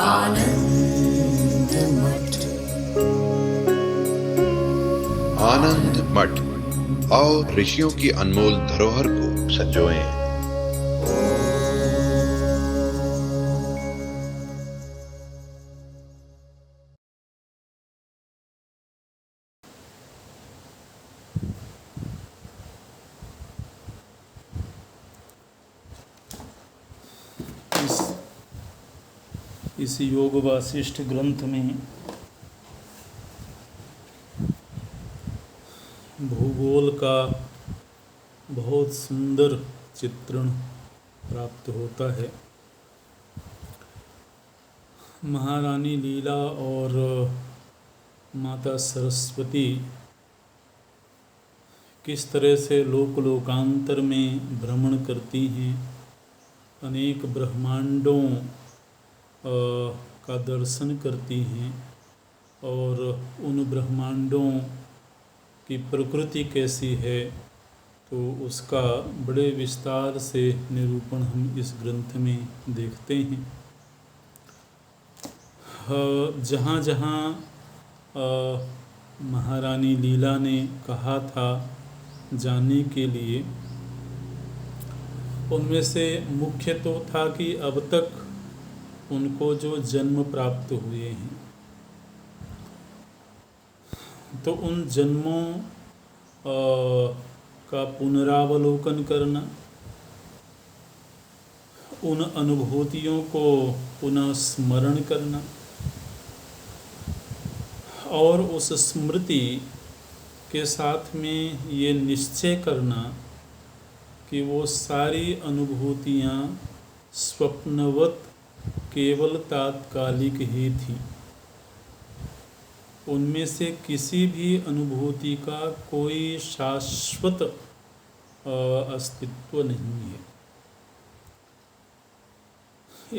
आनंद मठ। आनंद मठ और ऋषियों की अनमोल धरोहर को संजोएं। इस योग वासिष्ठ ग्रंथ में भूगोल का बहुत सुंदर चित्रण प्राप्त होता है। महारानी लीला और माता सरस्वती किस तरह से लोक लोकांतर में भ्रमण करती हैं, अनेक ब्रह्मांडों का दर्शन करती हैं और उन ब्रह्मांडों की प्रकृति कैसी है, तो उसका बड़े विस्तार से निरूपण हम इस ग्रंथ में देखते हैं। जहाँ जहाँ महारानी लीला ने कहा था जाने के लिए, उनमें से मुख्य तो था कि अब तक उनको जो जन्म प्राप्त हुए हैं, तो उन जन्मों का पुनरावलोकन करना, उन अनुभूतियों को पुनः स्मरण करना और उस स्मृति के साथ में ये निश्चय करना कि वो सारी अनुभूतियाँ स्वप्नवत केवल तात्कालिक ही थी। उनमें से किसी भी अनुभूति का कोई शाश्वत अस्तित्व नहीं है।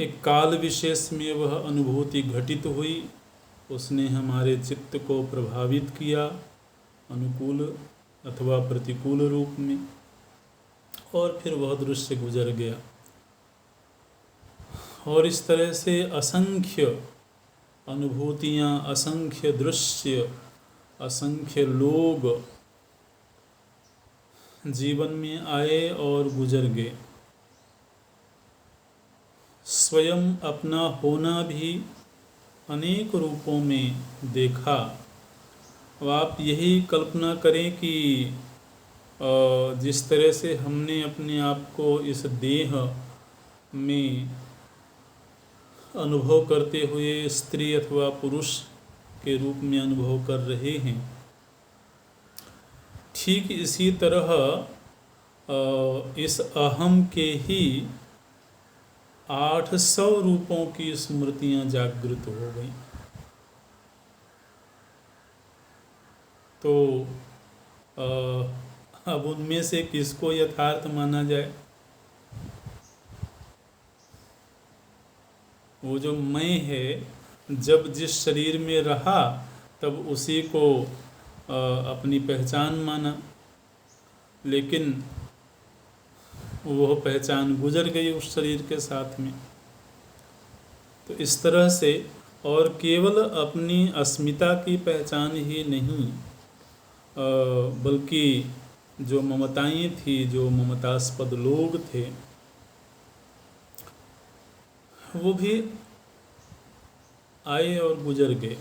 एक काल विशेष में वह अनुभूति घटित हुई, उसने हमारे चित्त को प्रभावित किया अनुकूल अथवा प्रतिकूल रूप में, और फिर वह दृश्य गुजर गया। और इस तरह से असंख्य अनुभूतियाँ, असंख्य दृश्य, असंख्य लोग जीवन में आए और गुजर गए। स्वयं अपना होना भी अनेक रूपों में देखा। अब आप यही कल्पना करें कि जिस तरह से हमने अपने आप को इस देह में अनुभव करते हुए स्त्री अथवा पुरुष के रूप में अनुभव कर रहे हैं, ठीक इसी तरह इस अहम के ही 800 रूपों की स्मृतियाँ जागृत हो गई। तो अब उनमें से किसको यथार्थ माना जाए? वो जो मैं है, जब जिस शरीर में रहा तब उसी को अपनी पहचान माना, लेकिन वह पहचान गुजर गई उस शरीर के साथ में। तो इस तरह से, और केवल अपनी अस्मिता की पहचान ही नहीं, बल्कि जो ममताएं थी, जो ममतास्पद लोग थे, वो भी आए और गुजर गए।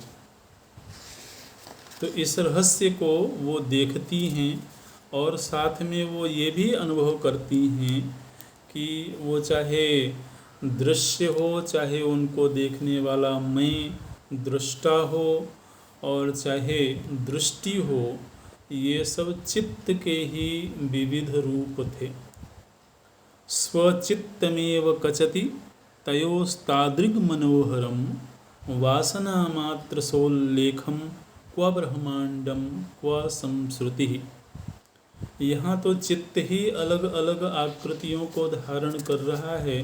तो इस रहस्य को वो देखती हैं और साथ में वो ये भी अनुभव करती हैं कि वो चाहे दृश्य हो, चाहे उनको देखने वाला मैं दृष्टा हो, और चाहे दृष्टि हो, ये सब चित्त के ही विविध रूप थे। स्वचित्तमेव कचति तयोस्तादृग मनोहरम वासना मात्र सोल्लेखम क्व ब्रह्मांडम क्व संश्रुति। यहाँ तो चित्त ही अलग अलग आकृतियों को धारण कर रहा है,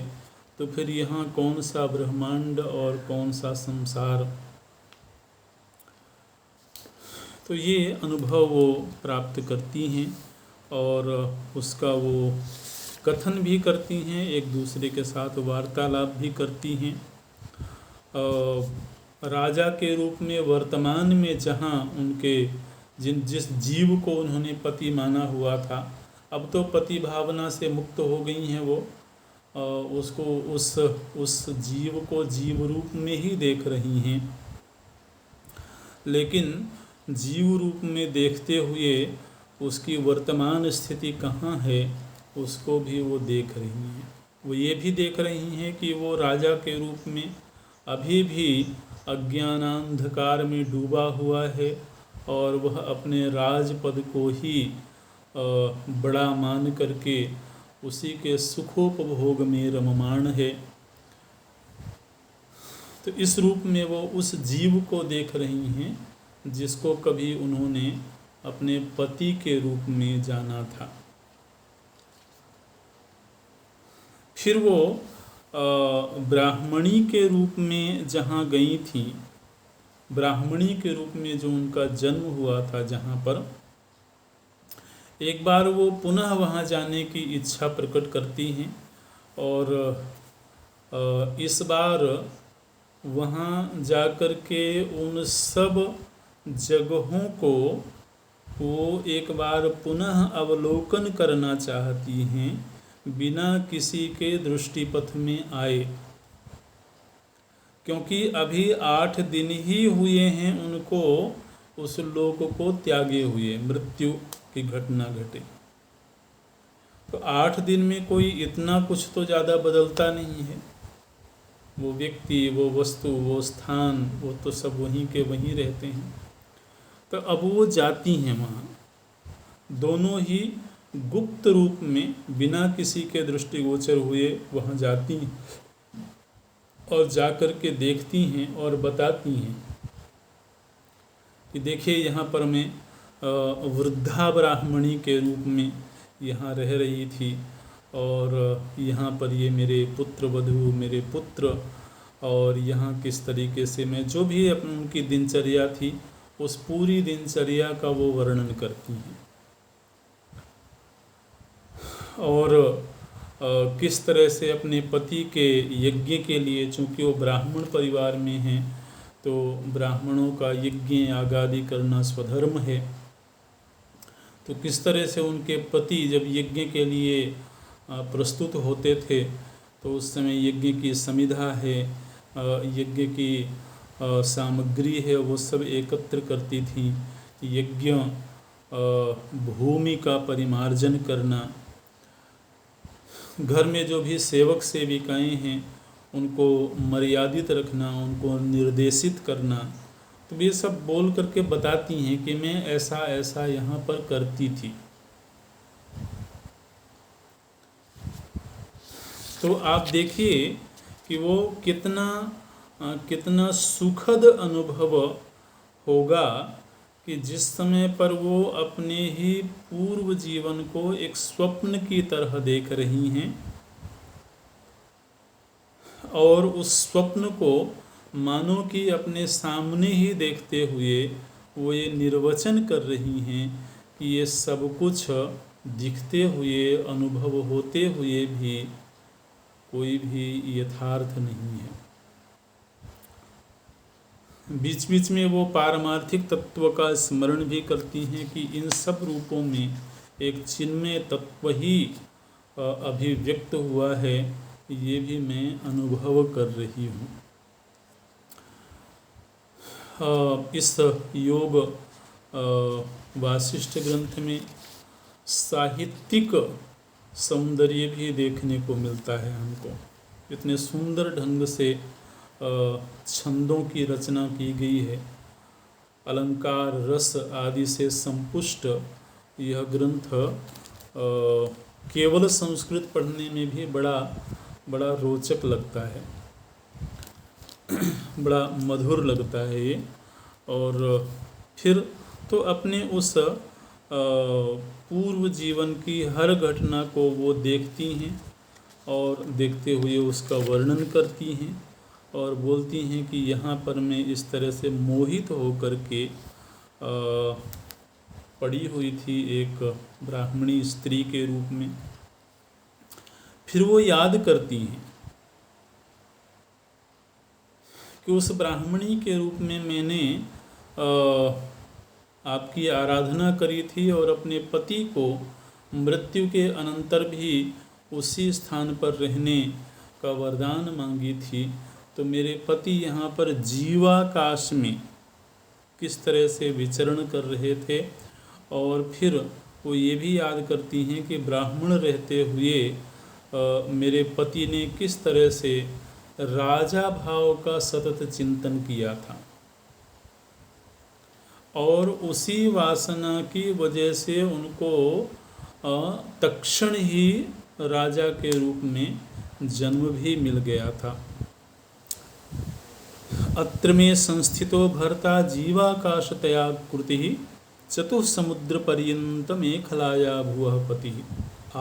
तो फिर यहाँ कौन सा ब्रह्मांड और कौन सा संसार? तो ये अनुभव वो प्राप्त करती हैं और उसका वो कथन भी करती हैं, एक दूसरे के साथ वार्तालाप भी करती हैं। राजा के रूप में वर्तमान में जहाँ उनके जिस जीव को उन्होंने पति माना हुआ था, अब तो पति भावना से मुक्त हो गई हैं वो, उसको उस जीव को जीव रूप में ही देख रही हैं, लेकिन जीव रूप में देखते हुए उसकी वर्तमान स्थिति कहाँ है उसको भी वो देख रही हैं। वो ये भी देख रही हैं कि वो राजा के रूप में अभी भी अज्ञानांधकार में डूबा हुआ है और वह अपने राजपद को ही बड़ा मान करके उसी के सुखोपभोग में रममाण है। तो इस रूप में वो उस जीव को देख रही हैं जिसको कभी उन्होंने अपने पति के रूप में जाना था। फिर वो ब्राह्मणी के रूप में जहाँ गई थी, ब्राह्मणी के रूप में जो उनका जन्म हुआ था जहाँ पर, एक बार वो पुनः वहाँ जाने की इच्छा प्रकट करती हैं और इस बार वहाँ जाकर के उन सब जगहों को वो एक बार पुनः अवलोकन करना चाहती हैं बिना किसी के दृष्टिपथ में आए, क्योंकि अभी 8 दिन ही हुए हैं उनको उस लोक को त्यागे हुए, मृत्यु की घटना घटे। तो 8 दिन में कोई इतना कुछ तो ज़्यादा बदलता नहीं है। वो व्यक्ति, वो वस्तु, वो स्थान, वो तो सब वहीं के वहीं रहते हैं। तो अब वो जाती हैं वहाँ, दोनों ही गुप्त रूप में बिना किसी के दृष्टिगोचर हुए वहाँ जाती हैं और जाकर के देखती हैं और बताती हैं कि देखिए यहाँ पर मैं वृद्धा ब्राह्मणी के रूप में यहाँ रह रही थी और यहाँ पर ये मेरे पुत्र वधू, मेरे पुत्र, और यहाँ किस तरीके से मैं जो भी अपनी उनकी दिनचर्या थी उस पूरी दिनचर्या का वो वर्णन करती हैं और किस तरह से अपने पति के यज्ञ के लिए, चूँकि वो ब्राह्मण परिवार में हैं तो ब्राह्मणों का यज्ञ यागादि करना स्वधर्म है, तो किस तरह से उनके पति जब यज्ञ के लिए प्रस्तुत होते थे तो उस समय यज्ञ की समिधा है, यज्ञ की सामग्री है, वो सब एकत्र करती थी। यज्ञ भूमि का परिमार्जन करना, घर में जो भी सेवक सेविकाएं हैं उनको मर्यादित रखना, उनको निर्देशित करना, तो ये सब बोल करके बताती हैं कि मैं ऐसा ऐसा यहाँ पर करती थी। तो आप देखिए कि वो कितना सुखद अनुभव होगा कि जिस समय पर वो अपने ही पूर्व जीवन को एक स्वप्न की तरह देख रही हैं और उस स्वप्न को मानो कि अपने सामने ही देखते हुए वो ये निर्वचन कर रही हैं कि ये सब कुछ दिखते हुए, अनुभव होते हुए भी कोई भी यथार्थ नहीं है। बीच बीच में वो पारमार्थिक तत्व का स्मरण भी करती हैं कि इन सब रूपों में एक चिन्मय तत्व ही अभिव्यक्त हुआ है, ये भी मैं अनुभव कर रही हूँ। इस योग वासिष्ठ ग्रंथ में साहित्यिक सौंदर्य भी देखने को मिलता है हमको। इतने सुंदर ढंग से छंदों की रचना की गई है, अलंकार रस आदि से संपुष्ट यह ग्रंथ केवल संस्कृत पढ़ने में भी बड़ा रोचक लगता है, बड़ा मधुर लगता है ये। और फिर तो अपने उस पूर्व जीवन की हर घटना को वो देखती हैं और देखते हुए उसका वर्णन करती हैं और बोलती हैं कि यहाँ पर मैं इस तरह से मोहित होकर के पड़ी हुई थी एक ब्राह्मणी स्त्री के रूप में। फिर वो याद करती हैं कि उस ब्राह्मणी के रूप में मैंने आपकी आराधना करी थी और अपने पति को मृत्यु के अनंतर भी उसी स्थान पर रहने का वरदान मांगी थी। तो मेरे पति यहाँ पर जीवाकाश में किस तरह से विचरण कर रहे थे, और फिर वो ये भी याद करती हैं कि ब्राह्मण रहते हुए मेरे पति ने किस तरह से राजा भाव का सतत चिंतन किया था, और उसी वासना की वजह से उनको तत्क्षण ही राजा के रूप में जन्म भी मिल गया था। अत्र में संस्थितो भर्ता जीवाकाशतया कृति चतुसमुद्र पर्यंत मेखलाया भुवः पति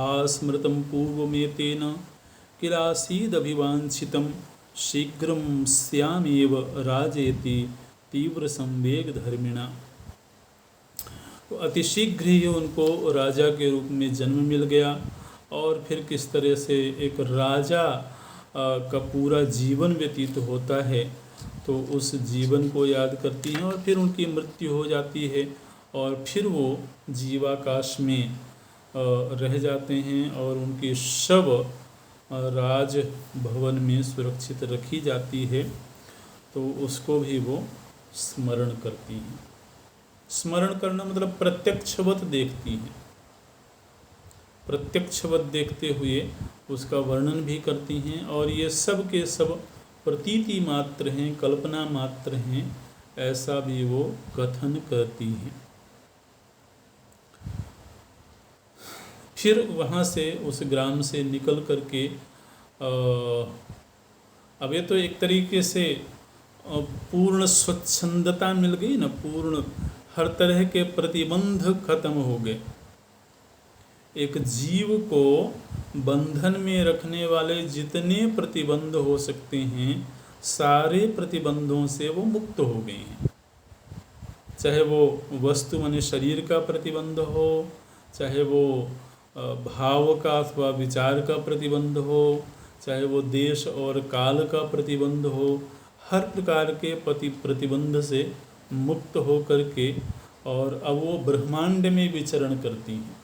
आस्मृतं पूर्वमेतेन किलासीदभिवांछितं शीघ्रं स्यामेव राजेति तीव्र संवेग धर्मिणा। तो अतिशीघ्र ही उनको राजा के रूप में जन्म मिल गया, और फिर किस तरह से एक राजा का पूरा जीवन व्यतीत होता है, तो उस जीवन को याद करती हैं, और फिर उनकी मृत्यु हो जाती है, और फिर वो जीवाकाश में रह जाते हैं, और उनकी शव राज भवन में सुरक्षित रखी जाती है। तो उसको भी वो स्मरण करती हैं। स्मरण करना मतलब प्रत्यक्षवत देखती हैं, प्रत्यक्षवत देखते हुए उसका वर्णन भी करती हैं, और ये सब के सब प्रतीति मात्र हैं, कल्पना मात्र हैं, ऐसा भी वो कथन करती हैं। फिर वहाँ से उस ग्राम से निकल करके अब ये तो एक तरीके से पूर्ण स्वच्छंदता मिल गई ना, पूर्ण हर तरह के प्रतिबंध खत्म हो गए। एक जीव को बंधन में रखने वाले जितने प्रतिबंध हो सकते हैं, सारे प्रतिबंधों से वो मुक्त हो गए हैं। चाहे वो वस्तु माने शरीर का प्रतिबंध हो, चाहे वो भाव का अथवा विचार का प्रतिबंध हो, चाहे वो देश और काल का प्रतिबंध हो, हर प्रकार के प्रतिबंध से मुक्त हो करके और अब वो ब्रह्मांड में विचरण करती हैं।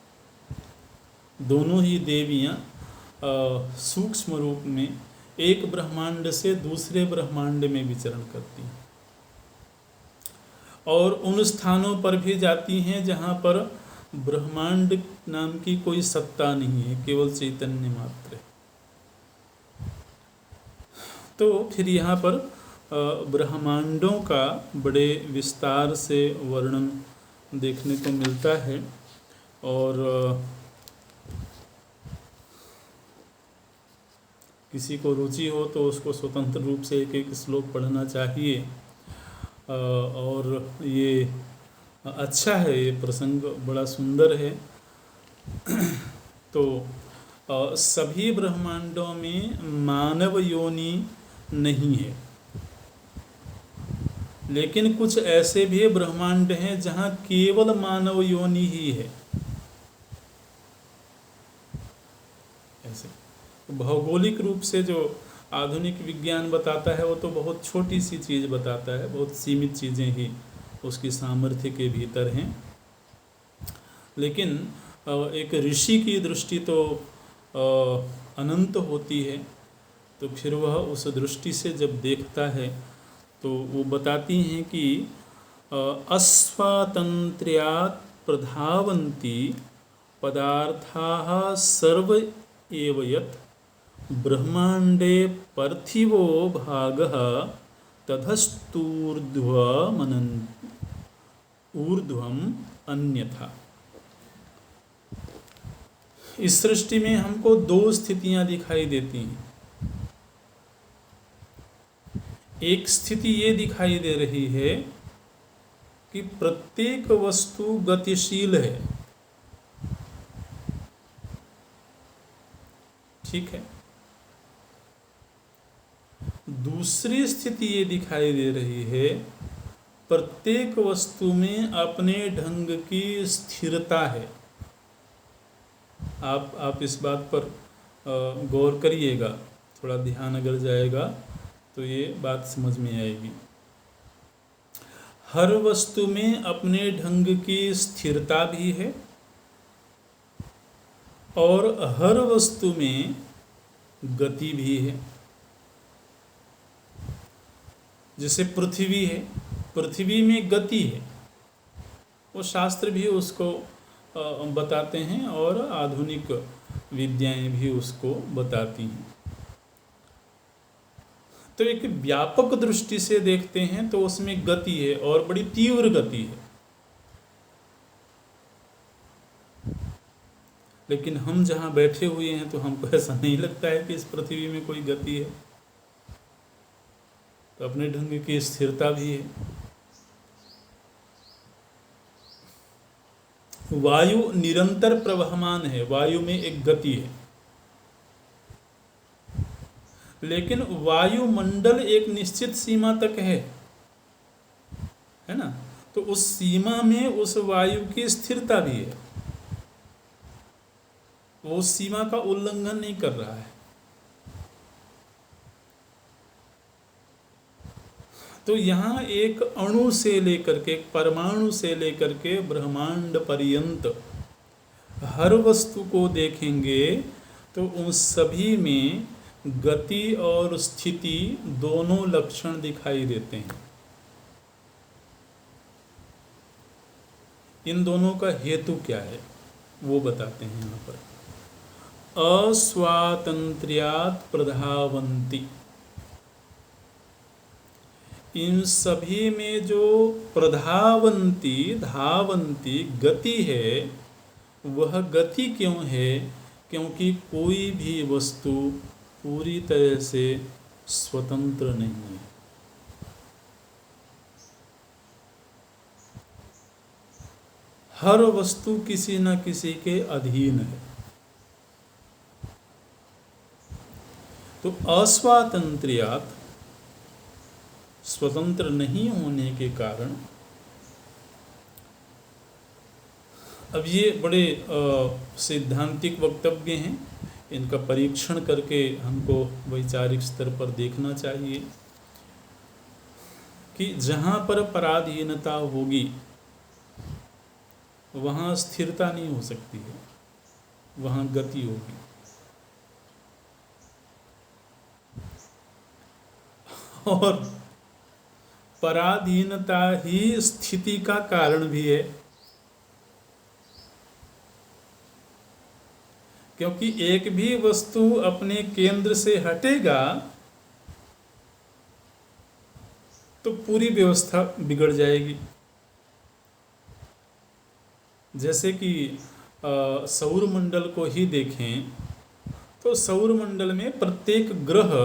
दोनों ही देवियाँ सूक्ष्म रूप में एक ब्रह्मांड से दूसरे ब्रह्मांड में विचरण करती हैं, और उन स्थानों पर भी जाती हैं जहाँ पर ब्रह्मांड नाम की कोई सत्ता नहीं है, केवल चैतन्य मात्र है। तो फिर यहाँ पर ब्रह्मांडों का बड़े विस्तार से वर्णन देखने को मिलता है, और किसी को रुचि हो तो उसको स्वतंत्र रूप से एक एक श्लोक पढ़ना चाहिए। और ये अच्छा है, ये प्रसंग बड़ा सुंदर है। तो सभी ब्रह्मांडों में मानव योनि नहीं है, लेकिन कुछ ऐसे भी ब्रह्मांड हैं जहाँ केवल मानव योनि ही है। ऐसे भौगोलिक रूप से जो आधुनिक विज्ञान बताता है वो तो बहुत छोटी सी चीज़ बताता है, बहुत सीमित चीज़ें ही उसकी सामर्थ्य के भीतर हैं। लेकिन एक ऋषि की दृष्टि तो अनंत होती है, तो फिर वह उस दृष्टि से जब देखता है तो वो बताती हैं कि अस्वातंत्र्यात् प्रधावन्ति पदार्थाः सर्व एव यत् ब्रह्मांडे पार्थिवो भागः ऊर्ध्वम् अन्यथा। इस सृष्टि में हमको दो स्थितियां दिखाई देती हैं। एक स्थिति ये दिखाई दे रही है कि प्रत्येक वस्तु गतिशील है, ठीक है। दूसरी स्थिति ये दिखाई दे रही है प्रत्येक वस्तु में अपने ढंग की स्थिरता है। आप इस बात पर गौर करिएगा, थोड़ा ध्यान अगर जाएगा तो ये बात समझ में आएगी। हर वस्तु में अपने ढंग की स्थिरता भी है और हर वस्तु में गति भी है। जैसे पृथ्वी है, पृथ्वी में गति है, वो शास्त्र भी उसको बताते हैं और आधुनिक विद्याएं भी उसको बताती हैं। तो एक व्यापक दृष्टि से देखते हैं तो उसमें गति है और बड़ी तीव्र गति है। लेकिन हम जहाँ बैठे हुए हैं तो हमको ऐसा नहीं लगता है कि इस पृथ्वी में कोई गति है। तो अपने ढंग की स्थिरता भी है। वायु निरंतर प्रवहमान है, वायु में एक गति है, लेकिन वायुमंडल एक निश्चित सीमा तक है ना। तो उस सीमा में उस वायु की स्थिरता भी है, वो उस सीमा का उल्लंघन नहीं कर रहा है। तो यहाँ एक अणु से लेकर के, एक परमाणु से लेकर के ब्रह्मांड पर्यंत हर वस्तु को देखेंगे तो उन सभी में गति और स्थिति दोनों लक्षण दिखाई देते हैं। इन दोनों का हेतु क्या है वो बताते हैं यहाँ पर। अस्वातंत्र्यात् प्रधावन्ति, इन सभी में जो प्रधावन्ति धावन्ति गति है, वह गति क्यों है? क्योंकि कोई भी वस्तु पूरी तरह से स्वतंत्र नहीं है। हर वस्तु किसी न किसी के अधीन है। तो अस्वातंत्र्यात्, स्वतंत्र नहीं होने के कारण, अब ये बड़े सैद्धांतिक वक्तव्य हैं, इनका परीक्षण करके हमको वैचारिक स्तर पर देखना चाहिए कि जहाँ पर पराधीनता होगी वहाँ स्थिरता नहीं हो सकती है, वहाँ गति होगी। और पराधीनता ही स्थिति का कारण भी है, क्योंकि एक भी वस्तु अपने केंद्र से हटेगा तो पूरी व्यवस्था बिगड़ जाएगी। जैसे कि सौर मंडल को ही देखें तो सौर मंडल में प्रत्येक ग्रह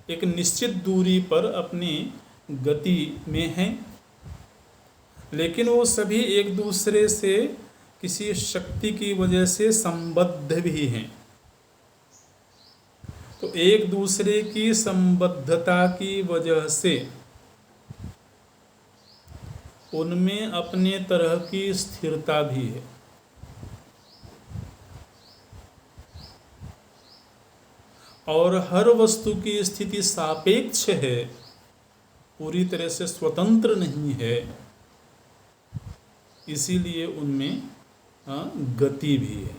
एक निश्चित दूरी पर अपनी गति में हैं, लेकिन वो सभी एक दूसरे से किसी शक्ति की वजह से संबद्ध भी हैं। तो एक दूसरे की संबद्धता की वजह से उनमें अपने तरह की स्थिरता भी है। और हर वस्तु की स्थिति सापेक्ष है, पूरी तरह से स्वतंत्र नहीं है, इसीलिए उनमें गति भी है।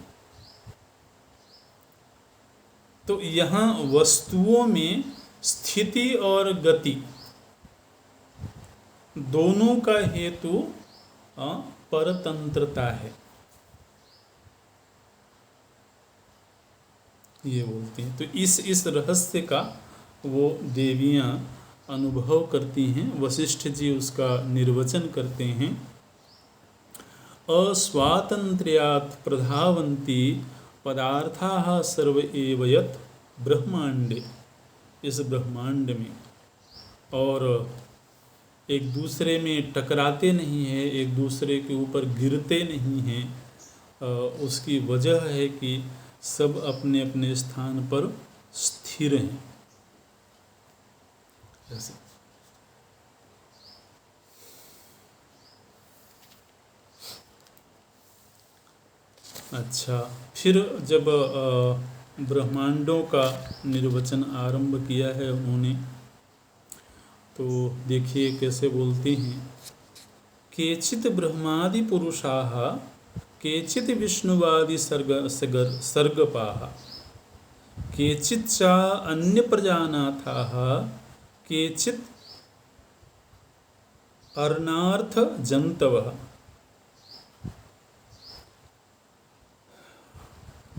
तो यहाँ वस्तुओं में स्थिति और गति दोनों का हेतु परतंत्रता है, ये बोलते हैं। तो इस रहस्य का वो देवियाँ अनुभव करती हैं। वशिष्ठ जी उसका निर्वचन करते हैं। अस्वातंत्र्यात् प्रधावन्ति पदार्थाः सर्व एव यत् ब्रह्मांडे, इस ब्रह्मांड में, और एक दूसरे में टकराते नहीं हैं, एक दूसरे के ऊपर गिरते नहीं हैं। उसकी वजह है कि सब अपने अपने स्थान पर स्थिर हैं। ऐसे अच्छा, फिर जब ब्रह्मांडों का निर्वचन आरंभ किया है उन्होंने। तो देखिए कैसे बोलते हैं। केचित ब्रह्मादि पुरुषाः केचित विष्णुवादि सर्गपाः केचित् च अन्य प्रजानाथाः केचित् अर्णार्थ जंतवः।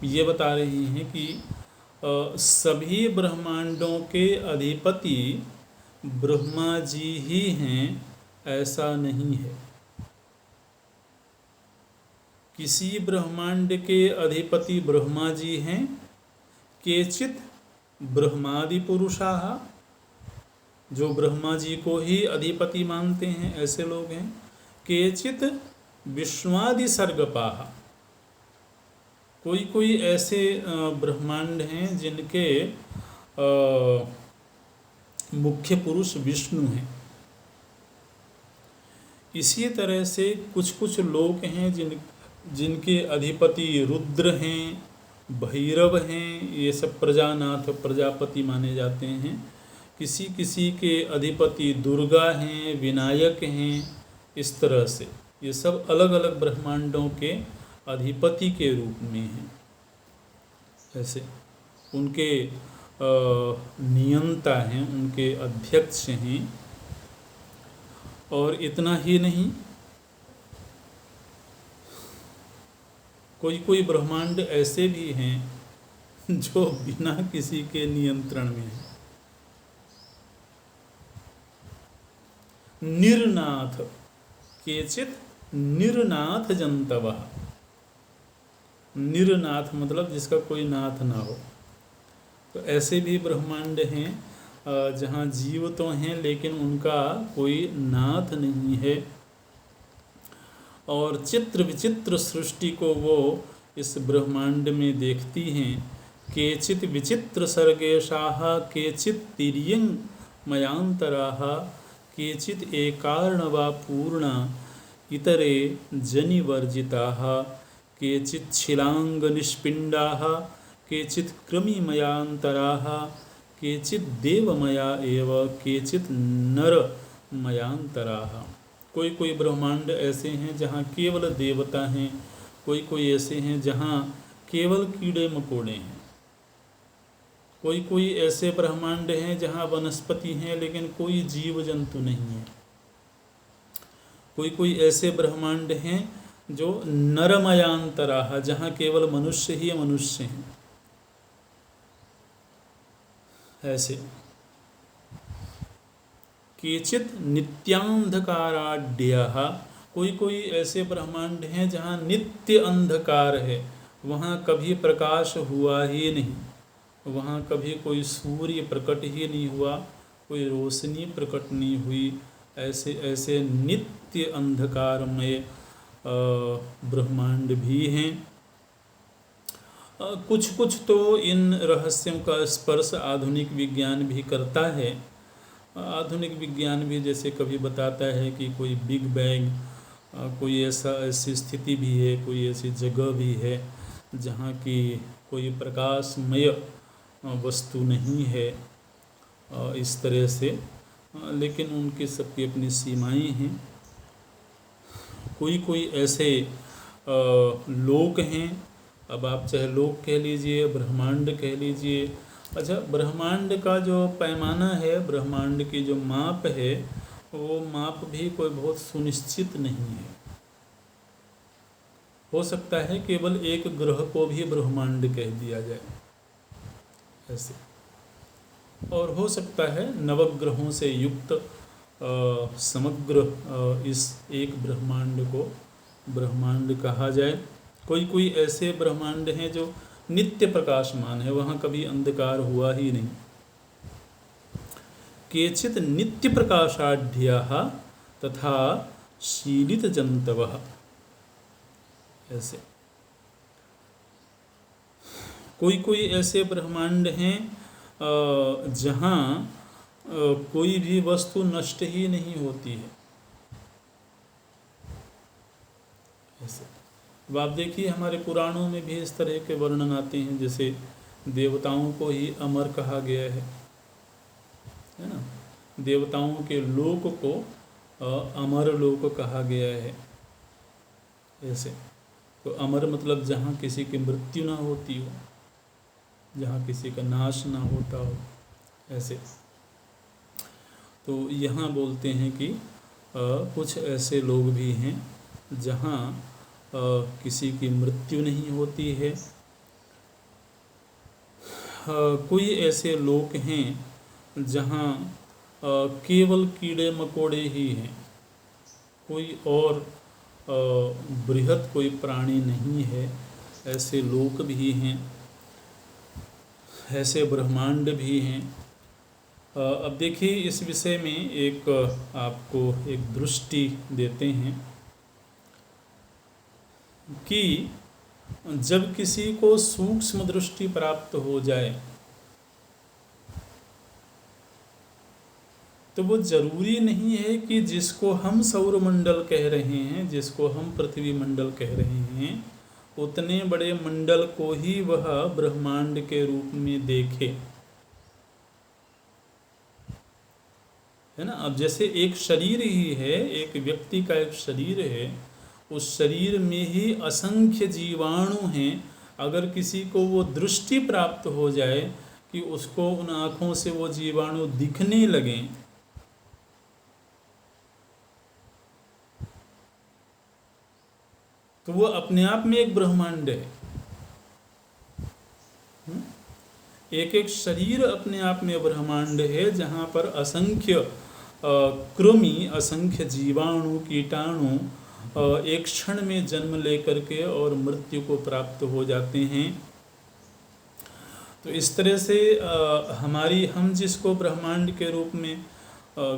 ये बता रही हैं कि सभी ब्रह्मांडों के अधिपति ब्रह्मा जी ही हैं, ऐसा नहीं है। किसी ब्रह्मांड के अधिपति ब्रह्मा जी हैं, केचित ब्रह्मादि पुरुषाः, जो ब्रह्मा जी को ही अधिपति मानते हैं ऐसे लोग हैं। केचित विष्णुआदि सर्गपाः, कोई कोई ऐसे ब्रह्मांड हैं जिनके मुख्य पुरुष विष्णु हैं। इसी तरह से कुछ कुछ लोग हैं जिनके अधिपति रुद्र हैं, भैरव हैं, ये सब प्रजानाथ प्रजापति माने जाते हैं। किसी किसी के अधिपति दुर्गा हैं, विनायक हैं। इस तरह से ये सब अलग अलग ब्रह्मांडों के अधिपति के रूप में हैं। ऐसे उनके नियंता हैं, उनके अध्यक्ष हैं। और इतना ही नहीं, कोई कोई ब्रह्मांड ऐसे भी हैं जो बिना किसी के नियंत्रण में हैं। निर्नाथ, केचित निर्नाथ जंतवः। निर्नाथ मतलब जिसका कोई नाथ ना हो। तो ऐसे भी ब्रह्मांड हैं जहाँ जीव तो हैं लेकिन उनका कोई नाथ नहीं है। और चित्र विचित्र सृष्टि को वो इस ब्रह्मांड में देखती हैं। केचित विचित्र सर्गेशाः केचित तिर्यं मयांतराः केचित एकार्णवा पूर्णा इतरे जनिवर्जिताः केचित् शिलांगनिष्पिंडाः केचित् कृमिमयांतराः केचित् देवमया एव केचित् नरमयांतराः। कोई कोई ब्रह्मांड ऐसे हैं जहाँ केवल देवता हैं, कोई कोई ऐसे हैं जहाँ केवल कीड़े मकोड़े हैं, कोई कोई ऐसे ब्रह्मांड हैं जहाँ वनस्पति हैं लेकिन कोई जीव जंतु नहीं है। कोई कोई ऐसे ब्रह्मांड हैं जो नरमयांतराः, जहाँ केवल मनुष्य ही मनुष्य हैं। ऐसे केचित नित्यांधकाराढ्याः, कोई कोई ऐसे ब्रह्मांड हैं जहाँ नित्य अंधकार है, वहाँ कभी प्रकाश हुआ ही नहीं, वहाँ कभी कोई सूर्य प्रकट ही नहीं हुआ, कोई रोशनी प्रकट नहीं हुई। ऐसे ऐसे नित्य अंधकारमय ब्रह्मांड भी हैं। कुछ कुछ तो इन रहस्यों का स्पर्श आधुनिक विज्ञान भी करता है। आधुनिक विज्ञान भी जैसे कभी बताता है कि कोई बिग बैंग, कोई ऐसी स्थिति भी है, कोई ऐसी जगह भी है जहाँ की कोई प्रकाशमय वस्तु नहीं है, इस तरह से। लेकिन उनकी सबकी अपनी सीमाएं हैं। कोई कोई ऐसे लोक हैं, अब आप चाहे लोक कह लीजिए, ब्रह्मांड कह लीजिए। अच्छा, ब्रह्मांड का जो पैमाना है, ब्रह्मांड की जो माप है, वो माप भी कोई बहुत सुनिश्चित नहीं है। हो सकता है केवल एक ग्रह को भी ब्रह्मांड कह दिया जाए ऐसे, और हो सकता है नवग्रहों से युक्त समग्र इस एक ब्रह्मांड को ब्रह्मांड कहा जाए। कोई कोई ऐसे ब्रह्मांड हैं जो नित्य प्रकाशमान है, वहाँ कभी अंधकार हुआ ही नहीं। केचित नित्य प्रकाशाढ्याः तथा शीलित जंतवः। ऐसे कोई कोई ऐसे ब्रह्मांड हैं जहाँ कोई भी वस्तु नष्ट ही नहीं होती है। ऐसे अब आप देखिए, हमारे पुराणों में भी इस तरह के वर्णन आते हैं। जैसे देवताओं को ही अमर कहा गया है ना। देवताओं के लोक को अमर लोक कहा गया है। ऐसे तो अमर मतलब जहाँ किसी की मृत्यु ना होती हो, जहाँ किसी का नाश ना होता हो, ऐसे। तो यहाँ बोलते हैं कि कुछ ऐसे लोग भी हैं जहाँ किसी की मृत्यु नहीं होती है। कोई ऐसे लोग हैं जहाँ केवल कीड़े मकोड़े ही हैं, कोई और बृहत कोई प्राणी नहीं है। ऐसे लोक भी हैं, ऐसे ब्रह्मांड भी हैं। अब देखिए इस विषय में एक आपको एक दृष्टि देते हैं कि जब किसी को सूक्ष्म दृष्टि प्राप्त हो जाए तो वो जरूरी नहीं है कि जिसको हम सौरमंडल कह रहे हैं, जिसको हम पृथ्वी मंडल कह रहे हैं, उतने बड़े मंडल को ही वह ब्रह्मांड के रूप में देखे, है ना। अब जैसे एक शरीर ही है, एक व्यक्ति का एक शरीर है, उस शरीर में ही असंख्य जीवाणु हैं। अगर किसी को वो दृष्टि प्राप्त हो जाए कि उसको उन आँखों से वो जीवाणु दिखने लगें, तो वो अपने आप में एक ब्रह्मांड है। एक एक शरीर अपने आप में ब्रह्मांड है, जहाँ पर असंख्य कृमि, असंख्य जीवाणु, कीटाणु एक क्षण में जन्म लेकर के और मृत्यु को प्राप्त हो जाते हैं। तो इस तरह से हम जिसको ब्रह्मांड के रूप में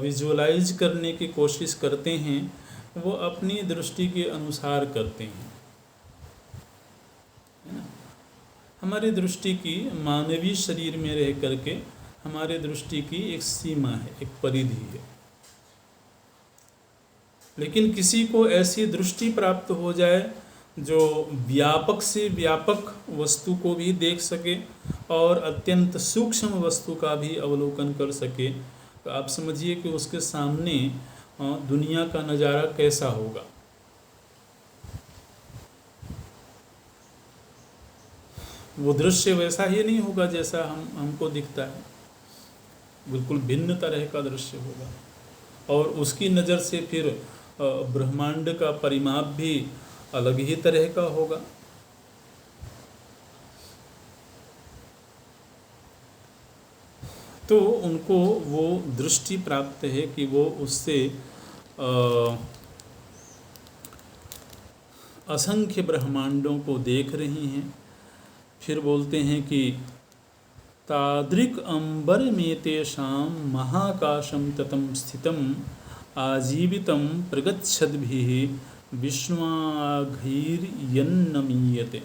विजुअलाइज करने की कोशिश करते हैं, वो अपनी दृष्टि के अनुसार करते हैं, है ना। हमारी दृष्टि की मानवीय शरीर में रह करके हमारे दृष्टि की एक सीमा है, एक परिधि है। लेकिन किसी को ऐसी दृष्टि प्राप्त हो जाए जो व्यापक से व्यापक वस्तु को भी देख सके और अत्यंत सूक्ष्म वस्तु का भी अवलोकन कर सके, तो आप समझिए कि उसके सामने दुनिया का नज़ारा कैसा होगा। वो दृश्य वैसा ही नहीं होगा जैसा हमको दिखता है, बिल्कुल भिन्न तरह का दृश्य होगा। और उसकी नज़र से फिर ब्रह्मांड का परिमाप भी अलग ही तरह का होगा। तो उनको वो दृष्टि प्राप्त है कि वो उससे असंख्य ब्रह्मांडों को देख रही हैं। फिर बोलते हैं कि तादृक् अंबर में तेषां महाकाशं ततं स्थितं आजीवितं प्रगच्छद्भिः विष्णुवाघैर्यन्नमीयते।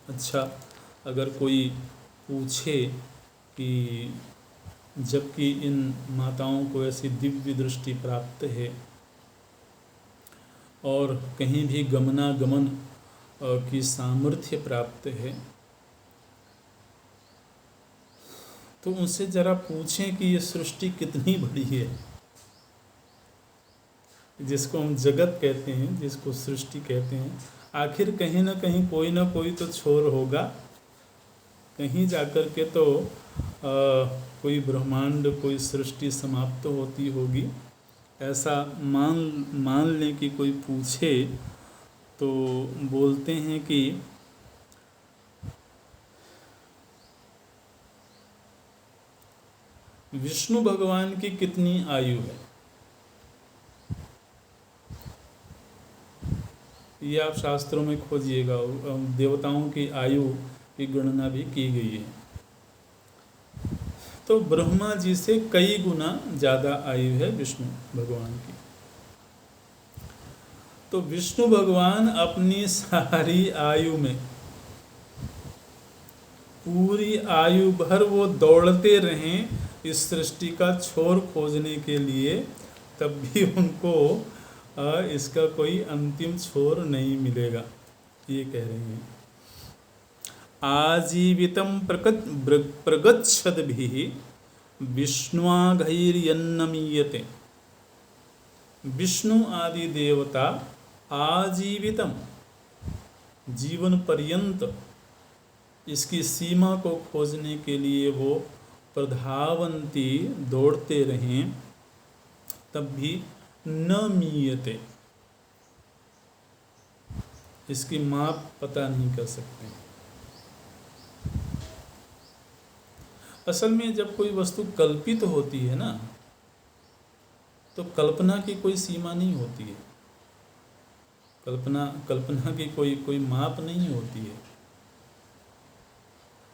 अच्छा, अगर कोई पूछे कि जबकि इन माताओं को ऐसी दिव्य दृष्टि प्राप्त है और कहीं भी गमनागमन की सामर्थ्य प्राप्त है, तो उनसे जरा पूछें कि ये सृष्टि कितनी बड़ी है। जिसको हम जगत कहते हैं, जिसको सृष्टि कहते हैं, आखिर कहीं ना कहीं कोई ना कोई तो छोर होगा। कहीं जाकर के तो कोई ब्रह्मांड, कोई सृष्टि समाप्त होती होगी। ऐसा मान लें कि कोई पूछे तो बोलते हैं कि विष्णु भगवान की कितनी आयु है, ये आप शास्त्रों में खोजिएगा। देवताओं की आयु की गणना भी की गई है। तो ब्रह्मा जी से कई गुना ज़्यादा आयु है विष्णु भगवान की। तो विष्णु भगवान अपनी सारी आयु में, पूरी आयु भर वो दौड़ते रहें इस सृष्टि का छोर खोजने के लिए, तब भी उनको इसका कोई अंतिम छोर नहीं मिलेगा, ये कह रहे हैं। आजीवितं प्रगच्छद्भिः विष्णुवाघैर्यन्नमीयते। विष्णु आदि देवता आजीवितम जीवन पर्यंत इसकी सीमा को खोजने के लिए वो प्रधावंती दौड़ते रहें, तब भी न मीयते, इसकी माप पता नहीं कर सकते। असल में जब कोई वस्तु कल्पित होती है ना, तो कल्पना की कोई सीमा नहीं होती है। कल्पना की कोई माप नहीं होती है।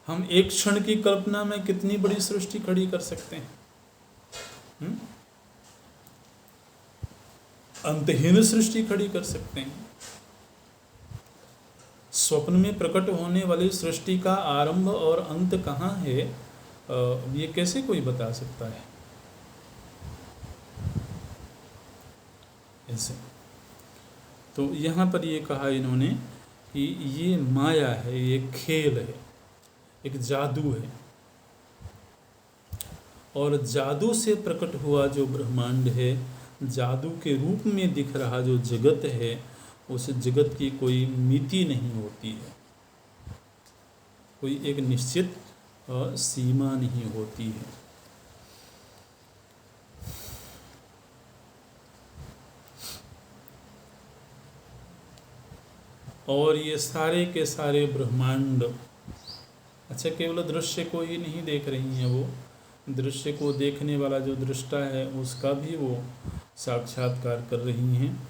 हम एक क्षण की कल्पना में कितनी बड़ी सृष्टि खड़ी कर सकते हैं। अंतहीन सृष्टि खड़ी कर सकते हैं। स्वप्न में प्रकट होने वाली सृष्टि का आरंभ और अंत कहाँ है, ये कैसे कोई बता सकता है। ऐसे तो यहाँ पर ये कहा इन्होंने कि ये माया है, ये खेल है, एक जादू है, और जादू से प्रकट हुआ जो ब्रह्मांड है, जादू के रूप में दिख रहा जो जगत है, उस जगत की कोई मिति नहीं होती है, कोई एक निश्चित सीमा नहीं होती है। और ये सारे के सारे ब्रह्मांड, अच्छा केवल दृश्य को ही नहीं देख रही हैं, वो दृश्य को देखने वाला जो दृष्टा है उसका भी वो साक्षात्कार कर रही हैं।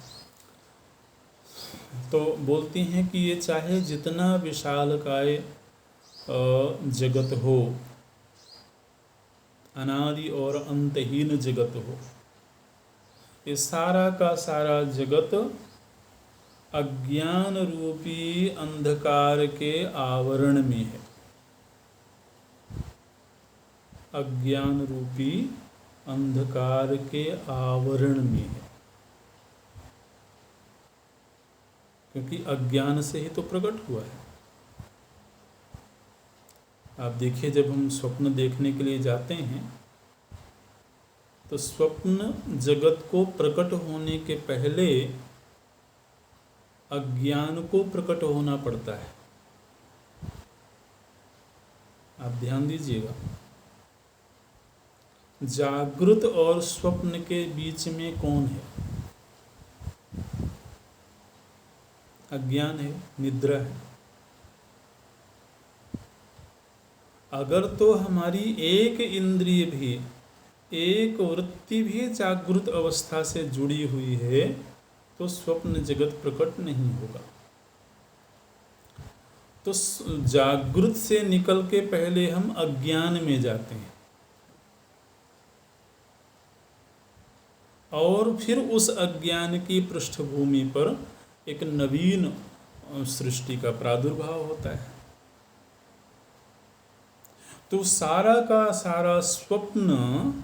तो बोलती हैं कि ये चाहे जितना विशालकाय जगत हो, अनादि और अंतहीन जगत हो, ये सारा का सारा जगत अज्ञान रूपी अंधकार के आवरण में है। अज्ञान रूपी अंधकार के आवरण में है, क्योंकि अज्ञान से ही तो प्रकट हुआ है। आप देखिए, जब हम स्वप्न देखने के लिए जाते हैं तो स्वप्न जगत को प्रकट होने के पहले अज्ञान को प्रकट होना पड़ता है। आप ध्यान दीजिएगा, जागृत और स्वप्न के बीच में कौन है? अज्ञान है, निद्रा है। अगर तो हमारी एक इंद्रिय भी, एक वृत्ति भी जागृत अवस्था से जुड़ी हुई है, तो स्वप्न जगत प्रकट नहीं होगा। तो जागृत से निकल के पहले हम अज्ञान में जाते हैं, और फिर उस अज्ञान की पृष्ठभूमि पर एक नवीन सृष्टि का प्रादुर्भाव होता है। तो सारा का सारा स्वप्न,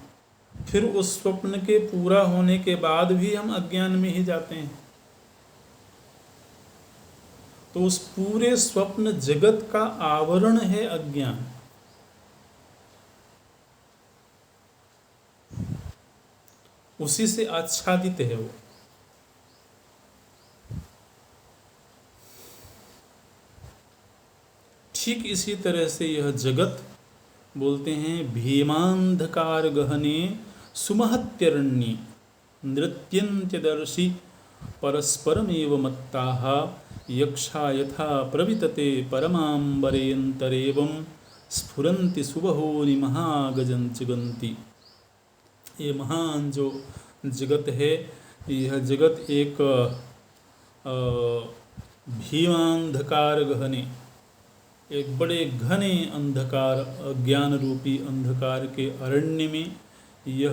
फिर उस स्वप्न के पूरा होने के बाद भी हम अज्ञान में ही जाते हैं। तो उस पूरे स्वप्न जगत का आवरण है अज्ञान। उसी से आच्छादित है वो। ठीक इसी तरह से यह जगत, बोलते हैं, भीमांधकार गहने सुमहत्यरण्ये नृत्यंत्यदर्शी परस्परमेव मत्ताः यक्षा यथा प्रवितते परमांबरेऽन्तरेवं स्फुरन्ति सुबहोनि महागजंचिगंती। ये महान जो जगत है, यह जगत एक भीमांधकार गहने, एक बड़े घने अंधकार, अज्ञान रूपी अंधकार के अरण्य में यह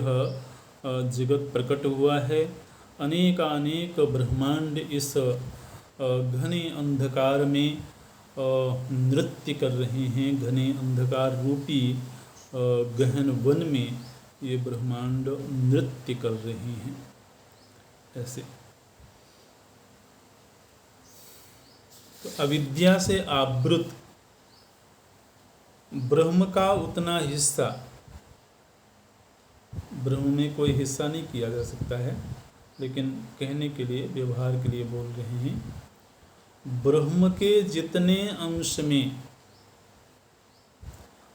जगत प्रकट हुआ है। अनेकानेक ब्रह्मांड इस घने अंधकार में नृत्य कर रहे हैं। घने अंधकार रूपी गहन वन में ये ब्रह्मांड नृत्य कर रहे हैं। ऐसे तो अविद्या से आवृत ब्रह्म का उतना हिस्सा, ब्रह्म में कोई हिस्सा नहीं किया जा सकता है, लेकिन कहने के लिए, व्यवहार के लिए बोल रहे हैं, ब्रह्म के जितने अंश में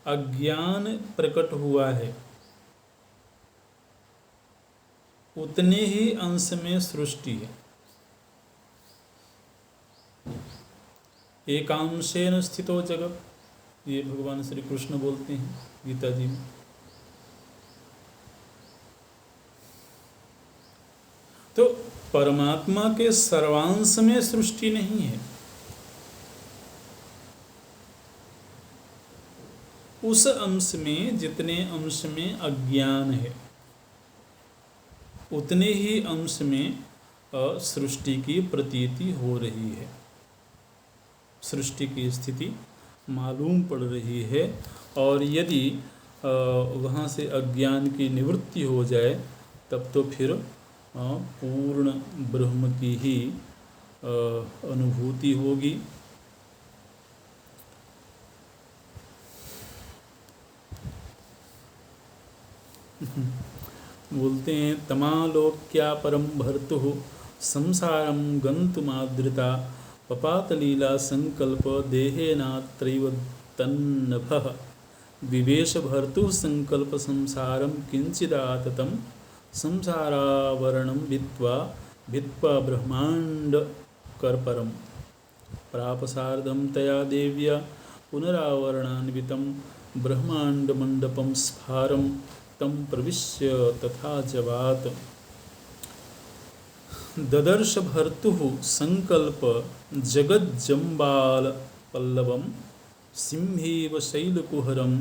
अज्ञान प्रकट हुआ है उतने ही अंश में सृष्टि है। एकांशेन स्थितो जगत, ये भगवान श्री कृष्ण बोलते हैं गीता जी में। तो परमात्मा के सर्वांश में सृष्टि नहीं है, उस अंश में जितने अंश में अज्ञान है उतने ही अंश में सृष्टि की प्रतीति हो रही है, सृष्टि की स्थिति मालूम पड़ रही है। और यदि वहाँ से अज्ञान की निवृत्ति हो जाए तब तो फिर पूर्ण ब्रह्म की ही अनुभूति होगी। बोलते हैं तमालोक्या परम भर्तुः संसारम गन्तुमादृता पपातलीला संकल्प देहेनात्रैव तन्नभः विवेश भर्तुः संकल्प संसारम किंचिदाततं संसारावरणं भित्वा ब्रह्मांड कर्परम प्रापसार्धं तया देव्या पुनरावरणान्वितं ब्रह्मांड मंडपं स्फारं तम प्रविश्य तथा जवात ददर्श भर्तुः संकल्प जगज्जम्बाल पल्लवम सिंहेव शैलकुहरम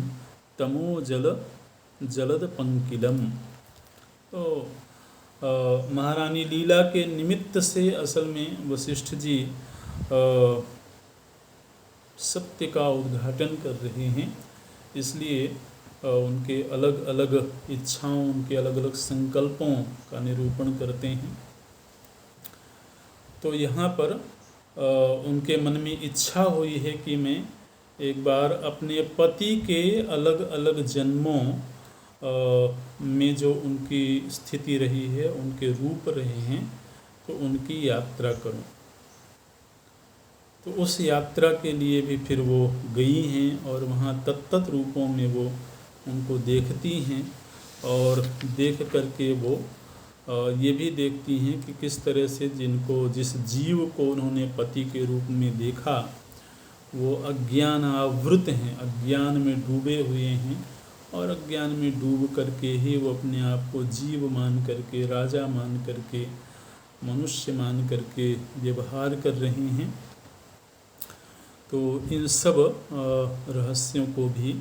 तमोजल जलद पंकिलम। तो महारानी लीला के निमित्त से असल में वशिष्ठ जी सत्य का उद्घाटन कर रहे हैं, इसलिए उनके अलग अलग इच्छाओं, उनके अलग अलग संकल्पों का निरूपण करते हैं। तो यहाँ पर उनके मन में इच्छा हुई है कि मैं एक बार अपने पति के अलग अलग जन्मों में जो उनकी स्थिति रही है, उनके रूप रहे हैं, तो उनकी यात्रा करूं। तो उस यात्रा के लिए भी फिर वो गई हैं और वहाँ तत्त रूपों में वो उनको देखती हैं और देख करके वो ये भी देखती हैं कि किस तरह से जिस जीव को उन्होंने पति के रूप में देखा वो अज्ञान आवृत हैं, अज्ञान में डूबे हुए हैं और अज्ञान में डूब करके ही वो अपने आप को जीव मान करके, राजा मान करके, मनुष्य मान करके व्यवहार कर रहे हैं। तो इन सब रहस्यों को भी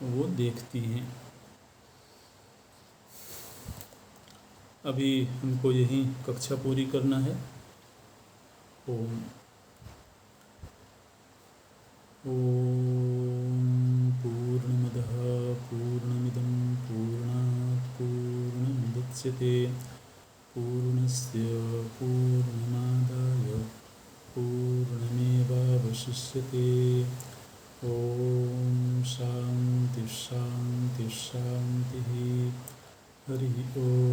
वो देखती हैं। अभी हमको यही कक्षा पूरी करना है। ओम पूर्णमदः पूर्णमिदं पूर्णात् पूर्णमुदच्यते पूर्णस्य पूर्णमादाय पूर्णमेवावशिष्यते। ओम शांति शांति शांति। हरि ओम।